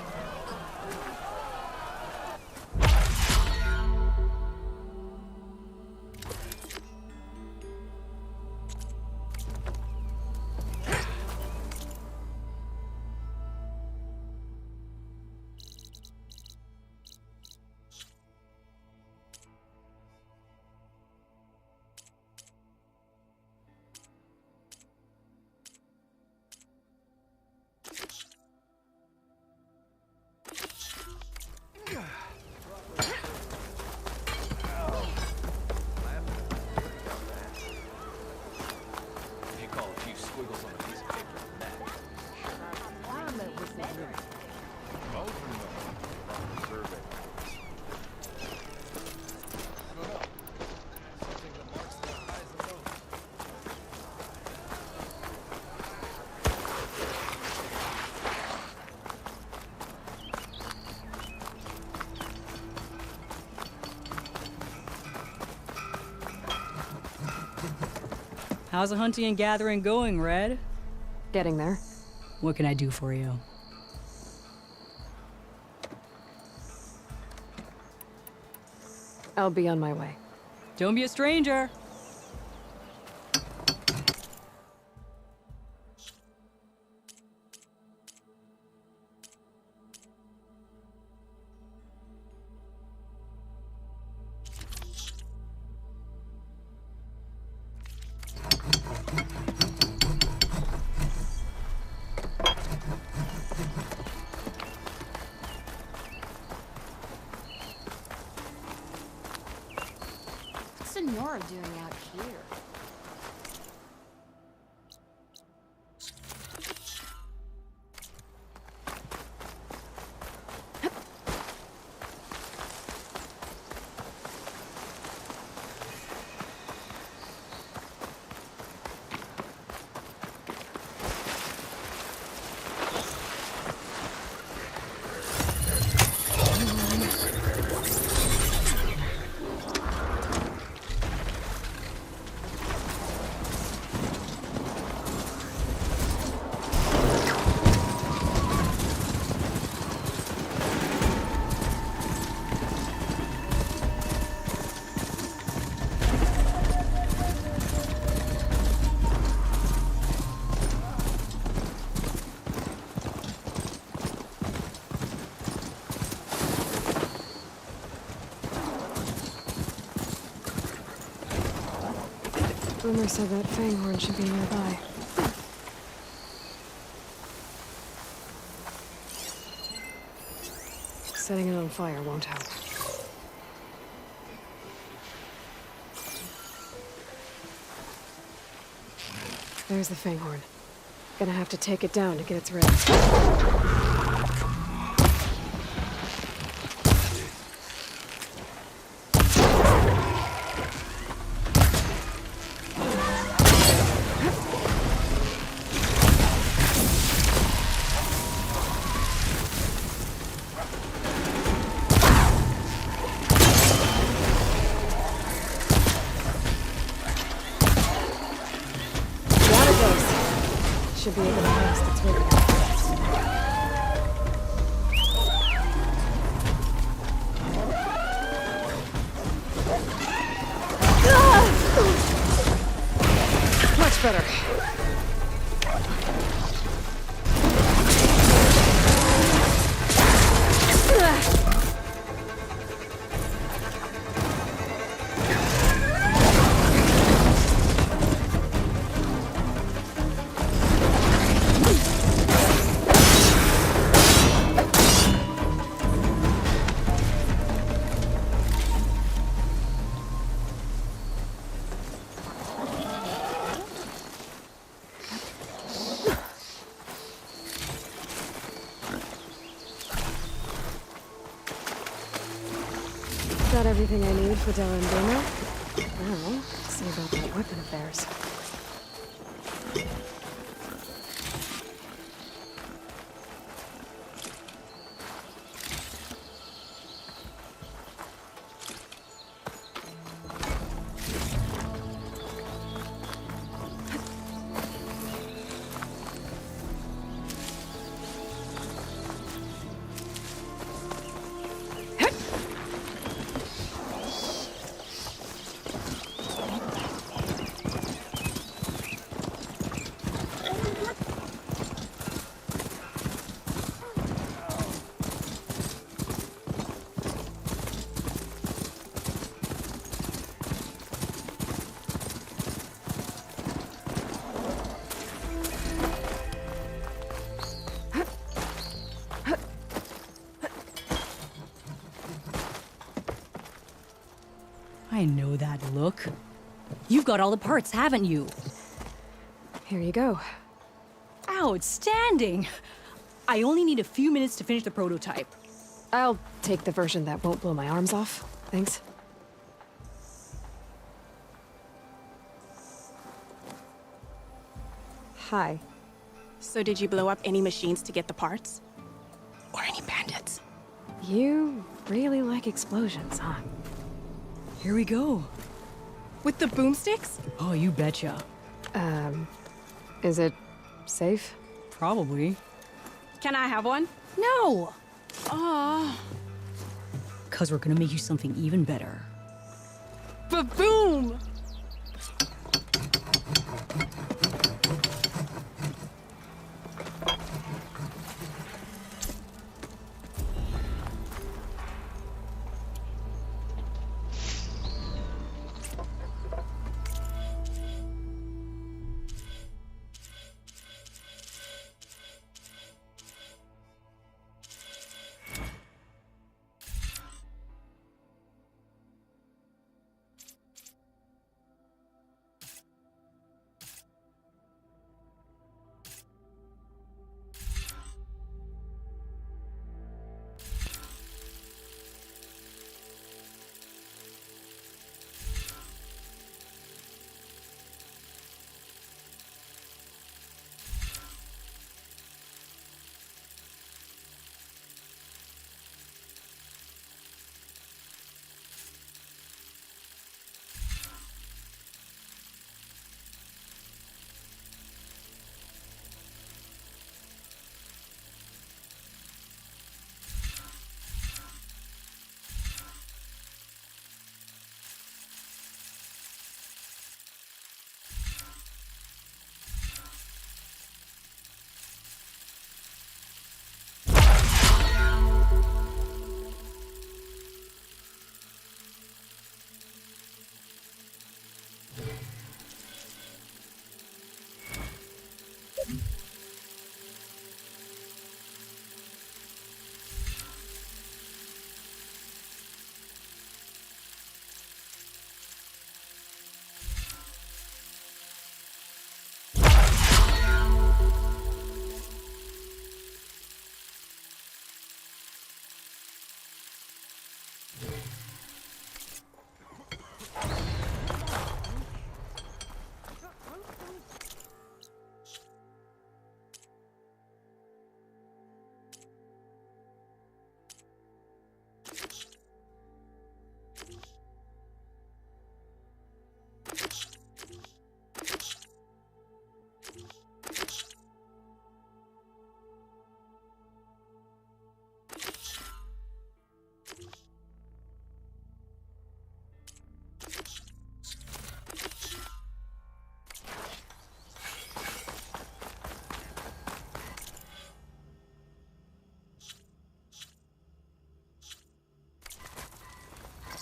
You call a few squiggles on a piece of paper a map. How's the hunting and gathering going, Red? Getting there. What can I do for you? I'll be on my way. Don't be a stranger. What's Senora doing out here? Rumor said that Fanghorn should be nearby. Setting it on fire won't help. There's the Fanghorn. Gonna have to take it down to get its ready. Should be able to blast its way back. Much better. Got everything I need for Del and Dino. Now, see about that weapon of theirs. I know that look. You've got all the parts, haven't you? Here you go. Outstanding! I only need a few minutes to finish the prototype. I'll take the version that won't blow my arms off. Thanks. Hi. So did you blow up any machines to get the parts? Or any bandits? You really like explosions, huh? Here we go. With the boomsticks? Oh, you betcha. Is it safe? Probably. Can I have one? No! Aw. 'Cause we're gonna make you something even better. Ba-boom!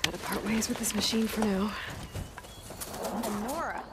Gotta part ways with this machine for now. Nora.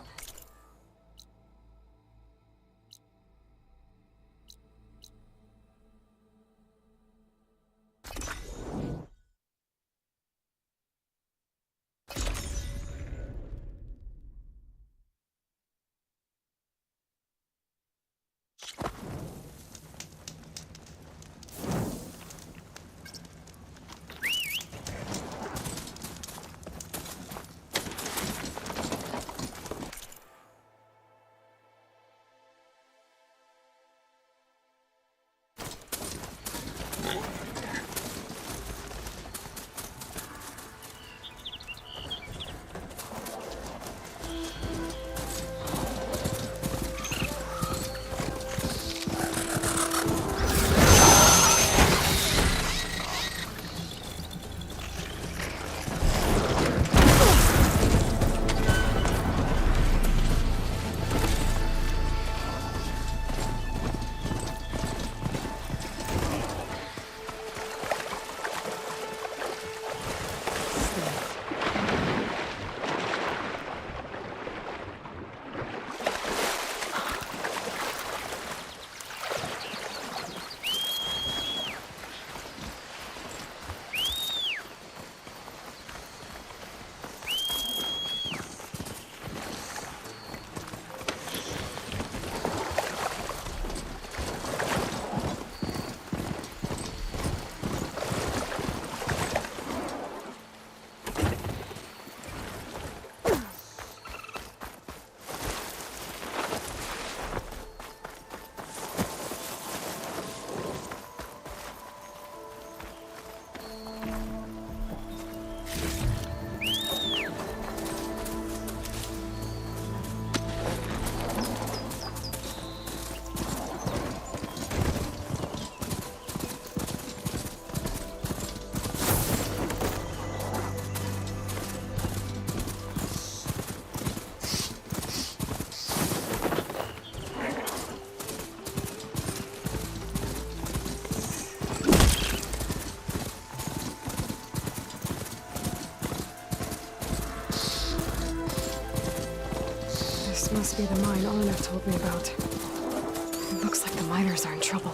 must be the mine Arnav told me about. It looks like the miners are in trouble.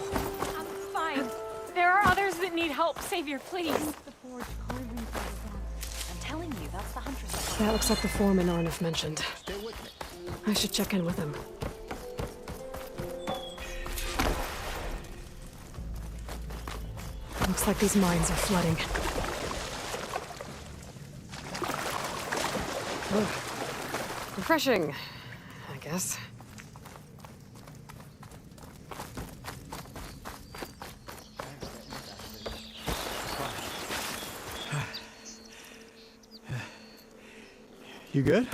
I'm fine. There are others that need help. Savior, please. I'm telling you, that's the Huntress. That looks like the foreman Arnav mentioned. Stay with me. I should check in with him. Looks like these mines are flooding. Ugh. Refreshing, I guess. You good?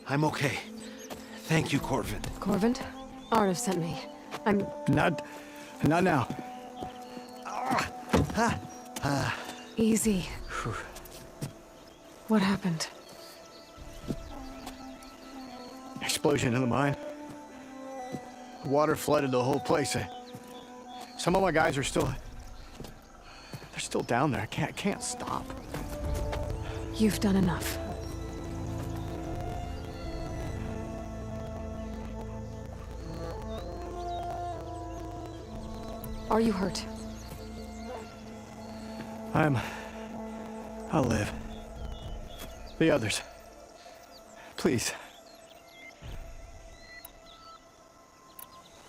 I'm okay. Thank you, Corvin. Corvin? Arnav sent me. I'm... Not now. Easy. What happened? Explosion in the mine. Water flooded the whole place. Some of my guys are still... They're still down there. I can't stop. You've done enough. Are you hurt? I'll live. The others. Please.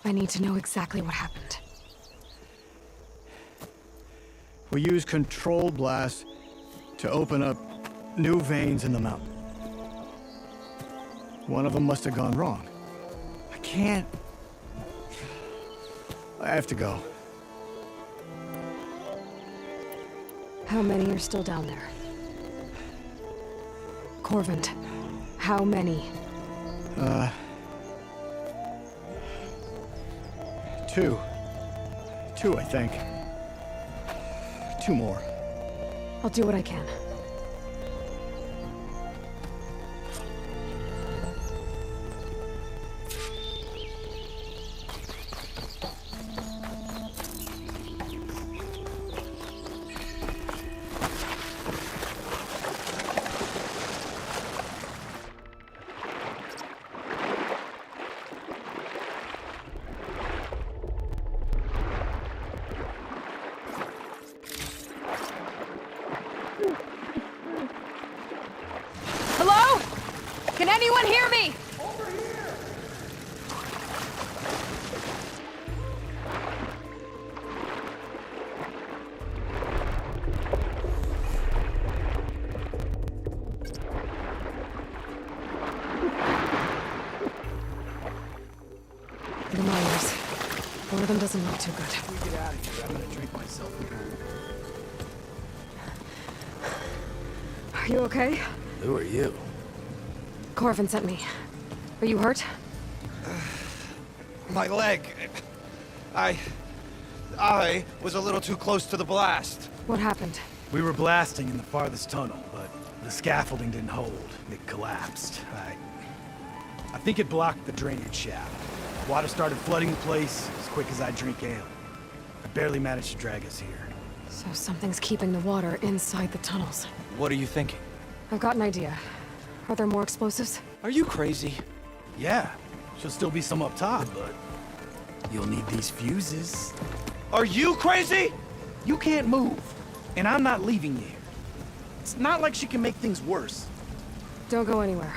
I need to know exactly what happened. We used controlled blasts to open up new veins in the mountain. One of them must have gone wrong. I have to go. How many are still down there? Corvin, how many? Two, I think. Two more. I'll do what I can. Hello? Can anyone hear me? The miners. One of them doesn't look too good. If we get out of here, I'm gonna drink myself. Are you okay? Who are you? Corvin sent me. Are you hurt? My leg. I was a little too close to the blast. What happened? We were blasting in the farthest tunnel, but the scaffolding didn't hold. It collapsed. I think it blocked the drainage shaft. Water started flooding the place as quick as I drink ale. I barely managed to drag us here. So something's keeping the water inside the tunnels. What are you thinking? I've got an idea. Are there more explosives? Are you crazy? Yeah, should still be some up top, but you'll need these fuses. Are you crazy? You can't move, and I'm not leaving you here. It's not like she can make things worse. Don't go anywhere.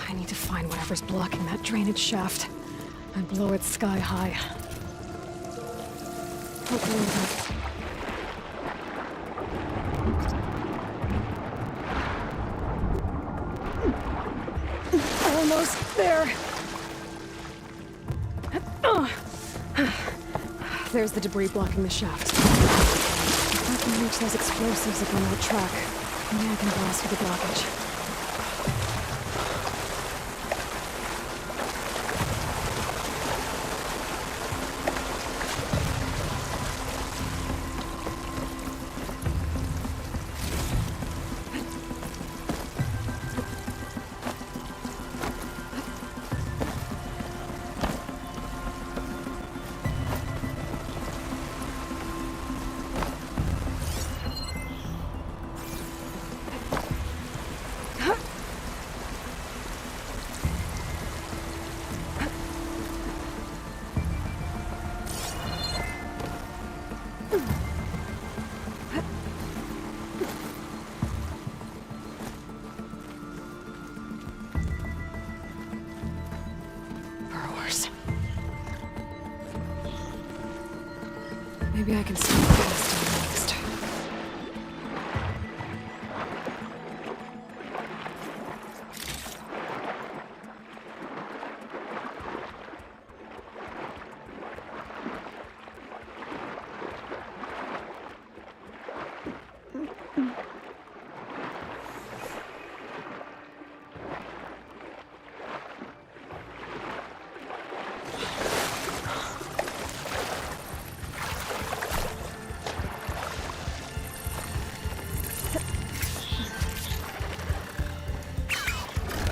I need to find whatever's blocking that drainage shaft and blow it sky high. Hopefully almost there. There's the debris blocking the shaft. If I can reach those explosives up on that track, maybe I can blast through the blockage. Maybe I can sneak past him next.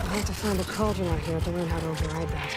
I'll have to find a cauldron out here to learn how to override that.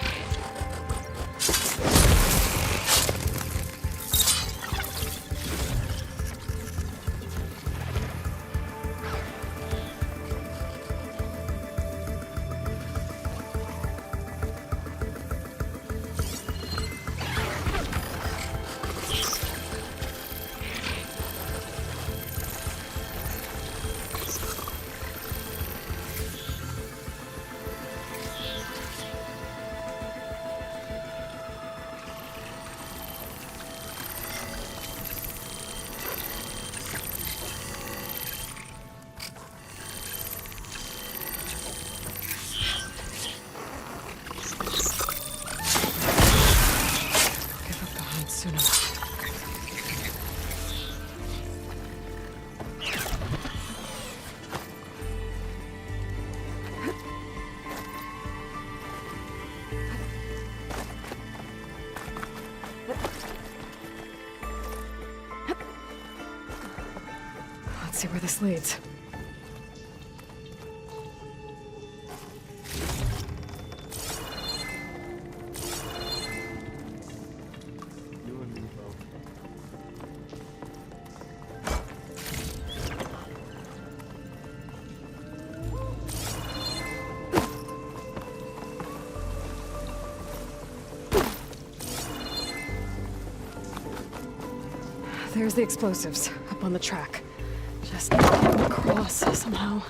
Let's see where this leads. There's the explosives, up on the track. Just get them across somehow.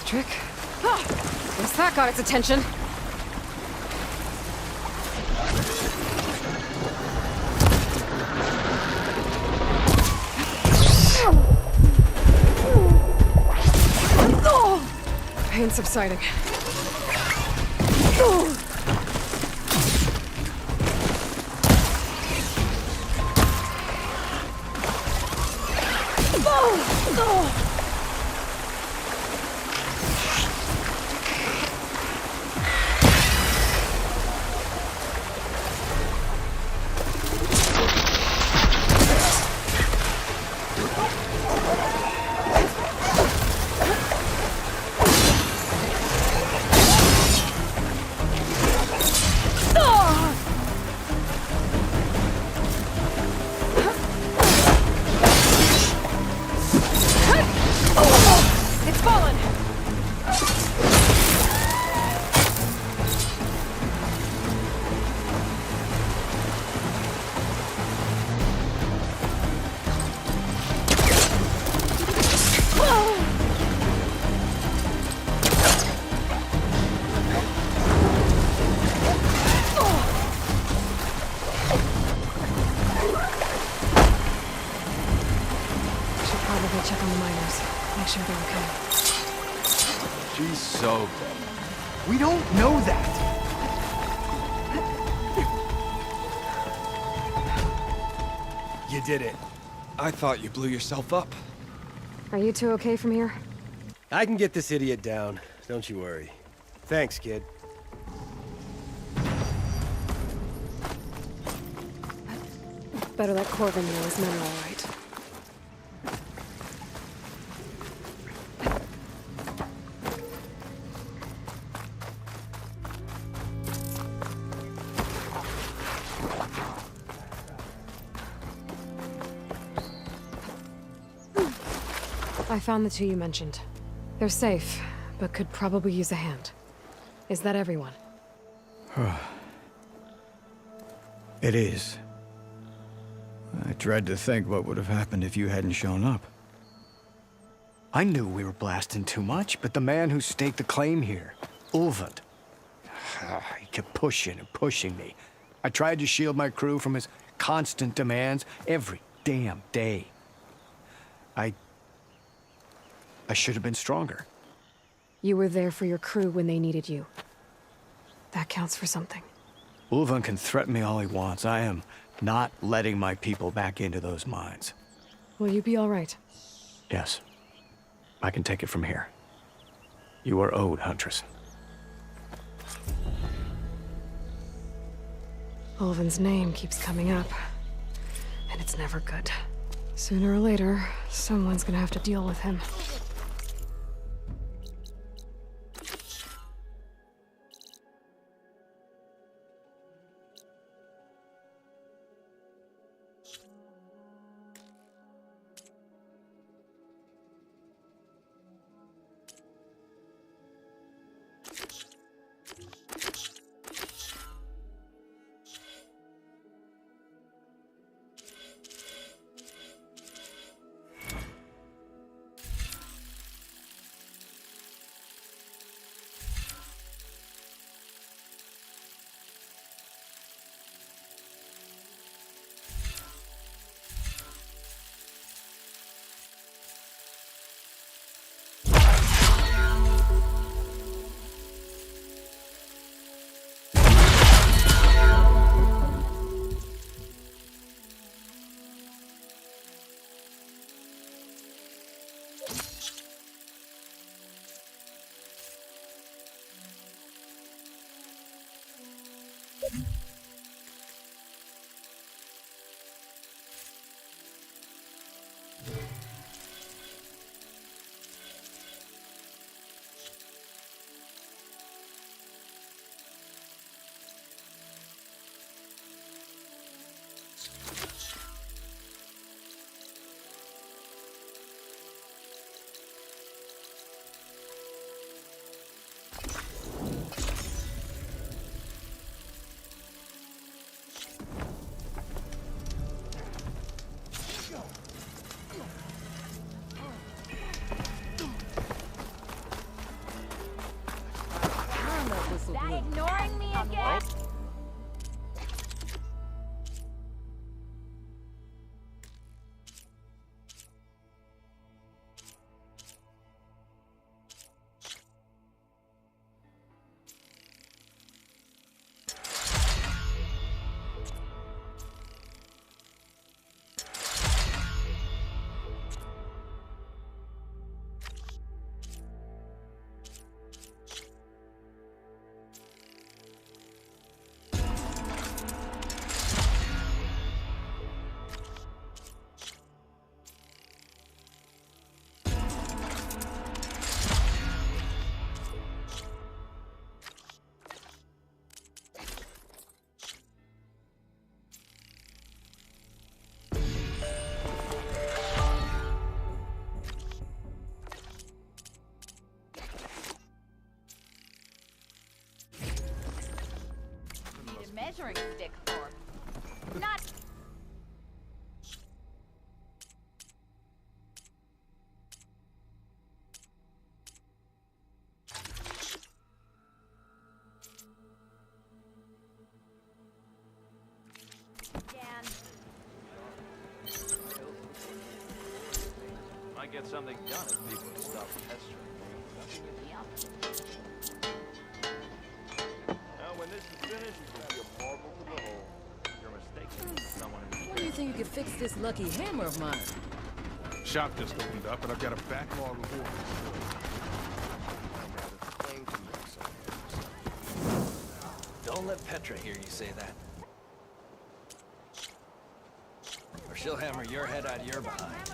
Trick. Oh, guess that got its attention. Pain subsiding. It's fallen! Should probably check on the miners. Make sure they're okay. She's so dead. We don't know that. You did it. I thought you blew yourself up. Are you two okay from here? I can get this idiot down. Don't you worry. Thanks, kid. Better let Corvin know his men are all right. I found the two you mentioned. They're safe, but could probably use a hand. Is that everyone? It is. I dread to think what would have happened if you hadn't shown up. I knew we were blasting too much, but the man who staked the claim here, Ulvund, he kept pushing and pushing me. I tried to shield my crew from his constant demands every damn day. I should have been stronger. You were there for your crew when they needed you. That counts for something. Ulvund can threaten me all he wants. I am not letting my people back into those mines. Will you be all right? Yes. I can take it from here. You are owed, Huntress. Ulvund's name keeps coming up, and it's never good. Sooner or later, someone's gonna have to deal with him. measuring stick for? Not. Dan. Might get something done if people stop pestering. Now, when this is finished, it will be a marvel to behold. You're mistaken. Someone in When do you think you could fix this lucky hammer of mine? Shop just opened up, and I've got a backlog of orders. Don't let Petra hear you say that. Or she'll hammer your head out of your behind.